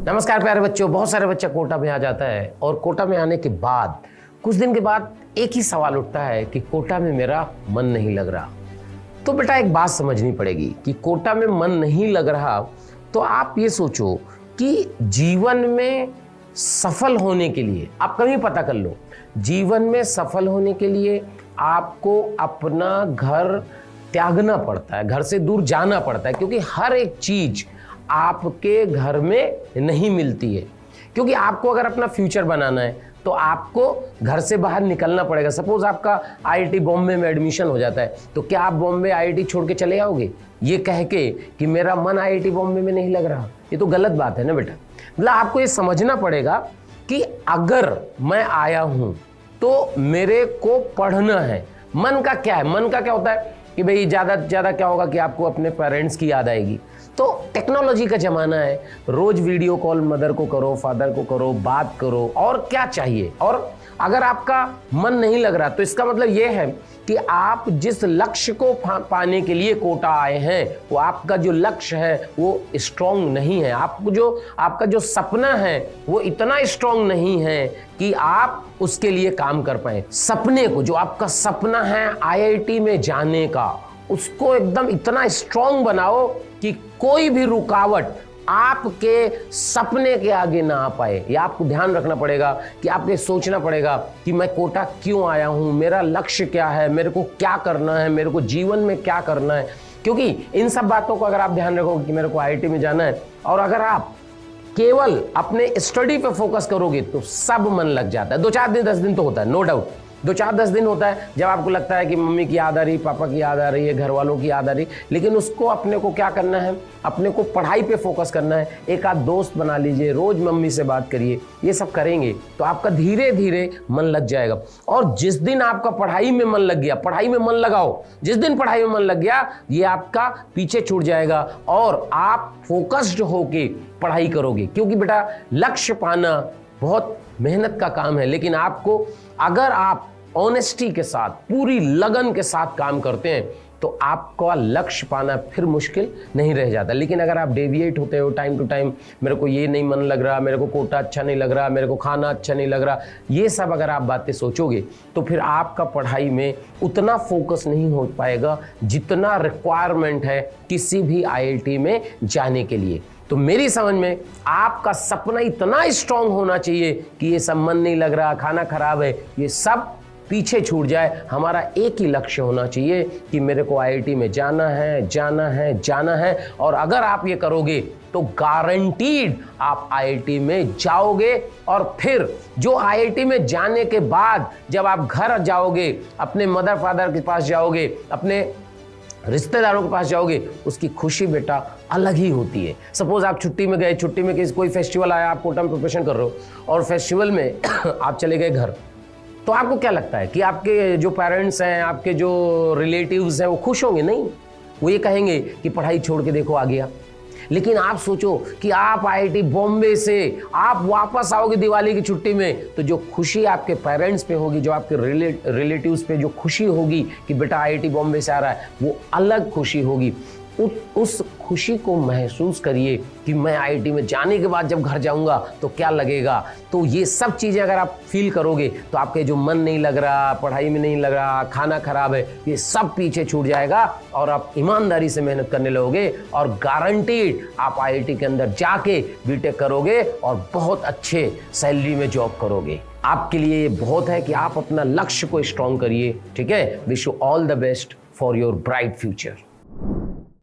नमस्कार प्यारे बच्चों। बहुत सारे बच्चा कोटा में आ जाता है और कोटा में आने के बाद कुछ दिन के बाद एक ही सवाल उठता है कि कोटा में मेरा मन नहीं लग रहा। तो बेटा एक बात समझनी पड़ेगी कि कोटा में मन नहीं लग रहा तो आप ये सोचो कि जीवन में सफल होने के लिए आप कभी पता कर लो, जीवन में सफल होने के लिए आपको अपना घर त्यागना पड़ता है, घर से दूर जाना पड़ता है, क्योंकि हर एक चीज आपके घर में नहीं मिलती है। क्योंकि आपको अगर अपना फ्यूचर बनाना है तो आपको घर से बाहर निकलना पड़ेगा। सपोज आपका आईआईटी बॉम्बे में एडमिशन हो जाता है तो क्या आप बॉम्बे आईआईटी छोड़ के चले आओगे ये कह के कि मेरा मन आईआईटी बॉम्बे में नहीं लग रहा? ये तो गलत बात है ना बेटा। मतलब आपको ये समझना पड़ेगा कि अगर मैं आया हूं तो मेरे को पढ़ना है। मन का क्या है? मन का क्या होता है कि भाई ज़्यादा से ज़्यादा क्या होगा कि आपको अपने पेरेंट्स की याद आएगी। तो टेक्नोलॉजी का ज़माना है, रोज़ वीडियो कॉल मदर को करो, फादर को करो, बात करो, और क्या चाहिए। और अगर आपका मन नहीं लग रहा तो इसका मतलब ये है कि आप जिस लक्ष्य को पाने के लिए कोटा आए हैं वो आपका जो लक्ष्य है वो स्ट्रॉन्ग नहीं है। आपका जो सपना है वो इतना स्ट्रॉन्ग नहीं है कि आप उसके लिए काम कर पाए। सपने को, जो आपका सपना है आईआईटी में जाने का, उसको एकदम इतना स्ट्रॉन्ग बनाओ कि कोई भी रुकावट आपके सपने के आगे ना आ पाए। या आपको ध्यान रखना पड़ेगा कि आपको सोचना पड़ेगा कि मैं कोटा क्यों आया हूं, मेरा लक्ष्य क्या है, मेरे को क्या करना है, मेरे को जीवन में क्या करना है। क्योंकि इन सब बातों को अगर आप ध्यान रखोगे कि मेरे को आईआईटी में जाना है, और अगर आप केवल अपने स्टडी पे फोकस करोगे तो सब मन लग जाता है। 2-4 दिन 10 दिन तो होता है, नो डाउट। 2-4-10 दिन होता है जब आपको लगता है कि मम्मी की याद आ रही, पापा की याद आ रही है, घर वालों की याद आ रही, लेकिन उसको अपने को क्या करना है, अपने को पढ़ाई पे फोकस करना है। एक आध दोस्त बना लीजिए, रोज मम्मी से बात करिए। ये सब करेंगे तो आपका धीरे धीरे मन लग जाएगा। और जिस दिन आपका पढ़ाई में मन लग गया, पढ़ाई में मन लगाओ, जिस दिन पढ़ाई में मन लग गया ये आपका पीछे छूट जाएगा और आप फोकस्ड होके पढ़ाई करोगे। क्योंकि बेटा लक्ष्य पाना बहुत मेहनत का काम है, लेकिन आपको, अगर आप ऑनेस्टी के साथ, पूरी लगन के साथ काम करते हैं तो आपका लक्ष्य पाना फिर मुश्किल नहीं रह जाता। लेकिन अगर आप डेविएट होते हो टाइम टू टाइम, मेरे को ये नहीं मन लग रहा, मेरे को कोटा अच्छा नहीं लग रहा, मेरे को खाना अच्छा नहीं लग रहा, ये सब अगर आप बातें सोचोगे तो फिर आपका पढ़ाई में उतना फोकस नहीं हो पाएगा जितना रिक्वायरमेंट है किसी भी आईआईटी में जाने के लिए। तो मेरी समझ में आपका सपना इतना स्ट्रांग होना चाहिए कि ये सब मन नहीं लग रहा, खाना खराब है, ये सब पीछे छूट जाए। हमारा एक ही लक्ष्य होना चाहिए कि मेरे को आईआईटी में जाना है, जाना है, जाना है। और अगर आप ये करोगे तो गारंटीड आप आईआईटी में जाओगे। और फिर जो आईआईटी में जाने के बाद जब आप घर जाओगे, अपने मदर फादर के पास जाओगे, अपने रिश्तेदारों के पास जाओगे, उसकी खुशी बेटा अलग ही होती है। सपोज आप छुट्टी में गए, छुट्टी में कोई फेस्टिवल आया, आप कोटा में प्रिपरेशन कर रहे हो और फेस्टिवल में आप चले गए घर, तो आपको क्या लगता है कि आपके जो पेरेंट्स हैं, आपके जो रिलेटिव्स हैं, वो खुश होंगे? नहीं, वो ये कहेंगे कि पढ़ाई छोड़ के देखो आ गया। लेकिन आप सोचो कि आप आईआईटी बॉम्बे से आप वापस आओगे दिवाली की छुट्टी में, तो जो खुशी आपके पेरेंट्स पे होगी, जो आपके रिलेटिव्स पे जो खुशी होगी कि बेटा आईआईटी बॉम्बे से आ रहा है, वो अलग खुशी होगी। उस खुशी को महसूस करिए कि मैं आईआईटी में जाने के बाद जब घर जाऊंगा तो क्या लगेगा। तो ये सब चीज़ें अगर आप फील करोगे तो आपके जो मन नहीं लग रहा, पढ़ाई में नहीं लग रहा, खाना खराब है, ये सब पीछे छूट जाएगा और आप ईमानदारी से मेहनत करने लगोगे और गारंटीड आप आईआईटी के अंदर जाके बीटेक करोगे और बहुत अच्छे सैलरी में जॉब करोगे। आपके लिए ये बहुत है कि आप अपना लक्ष्य को स्ट्रॉन्ग करिए। ठीक है, wish you all the best for your bright future.